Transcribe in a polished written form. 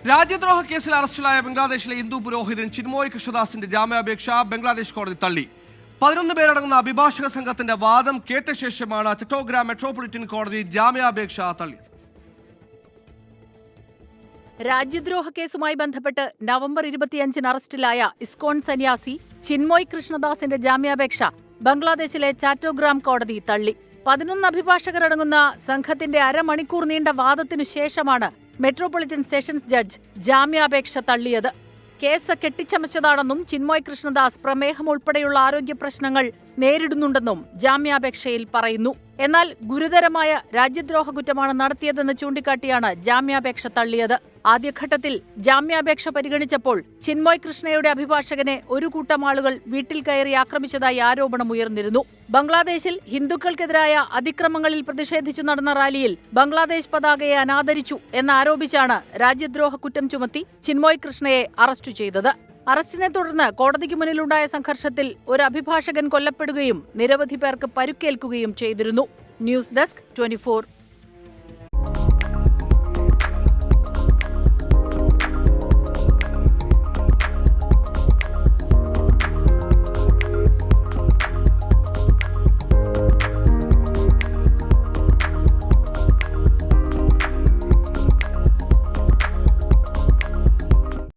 രാജ്യദ്രോഹ കേസിൽ അറസ്റ്റിലായ ബംഗ്ലാദേശിലെ ഹിന്ദു പുരോഹിതൻ ചിന്മോയ് കൃഷ്ണദാസിന്റെ ജാമ്യാപേക്ഷ ബംഗ്ലാദേശ് കോടതി തള്ളി. 11 പേരടങ്ങുന്ന അഭിഭാഷക സംഘത്തിന്റെ വാദം കേട്ട ശേഷമാണ് ചട്ടോഗ്രാം മെട്രോപൊളിറ്റൻ കോടതി ജാമ്യാപേക്ഷ തള്ളിയത്. രാജ്യദ്രോഹ കേസുമായി ബന്ധപ്പെട്ട് നവംബർ 25-ന് അറസ്റ്റിലായ ഇസ്കോൺ സന്യാസി ചിന്മോയ് കൃഷ്ണദാസിന്റെ ജാമ്യാപേക്ഷ ബംഗ്ലാദേശിലെ ചാറ്റോഗ്രാം കോടതി തള്ളി. 11 അഭിഭാഷകരടങ്ങുന്ന സംഘത്തിന്റെ അരമണിക്കൂർ നീണ്ട വാദത്തിനു ശേഷമാണ് മെട്രോപൊളിറ്റൻ സെഷൻസ് ജഡ്ജ് ജാമ്യാപേക്ഷ തള്ളിയത്. കേസ് കെട്ടിച്ചമച്ചതാണെന്നും ചിന്മോയ് കൃഷ്ണദാസ് പ്രമേഹം ഉൾപ്പെടെയുള്ള ആരോഗ്യ പ്രശ്നങ്ങൾ നേരിടുന്നുണ്ടെന്നും ജാമ്യാപേക്ഷയിൽ പറയുന്നു. എന്നാൽ ഗുരുതരമായ രാജ്യദ്രോഹ കുറ്റമാണ് നടത്തിയതെന്ന് ചൂണ്ടിക്കാട്ടിയാണ് ജാമ്യാപേക്ഷ തള്ളിയത്. ആദ്യഘട്ടത്തിൽ ജാമ്യാപേക്ഷ പരിഗണിച്ചപ്പോൾ ചിന്മോയ് കൃഷ്ണയുടെ അഭിഭാഷകനെ ഒരു കൂട്ടം ആളുകൾ വീട്ടിൽ കയറി ആക്രമിച്ചതായി ആരോപണം ഉയർന്നിരുന്നു. ബംഗ്ലാദേശിൽ ഹിന്ദുക്കൾക്കെതിരായ അതിക്രമങ്ങളിൽ പ്രതിഷേധിച്ചു നടന്ന റാലിയിൽ ബംഗ്ലാദേശ് പതാകയെ അനാദരിച്ചു എന്നാരോപിച്ചാണ് രാജ്യദ്രോഹ കുറ്റം ചുമത്തി ചിന്മോയ് കൃഷ്ണയെ അറസ്റ്റ് ചെയ്തത്. അറസ്റ്റിനെ തുടർന്ന് കോടതിക്ക് മുന്നിലുണ്ടായ സംഘർഷത്തിൽ ഒരു അഭിഭാഷകൻ കൊല്ലപ്പെടുകയും നിരവധി പേർക്ക് പരുക്കേൽക്കുകയും ചെയ്തിരുന്നു. News desk 24.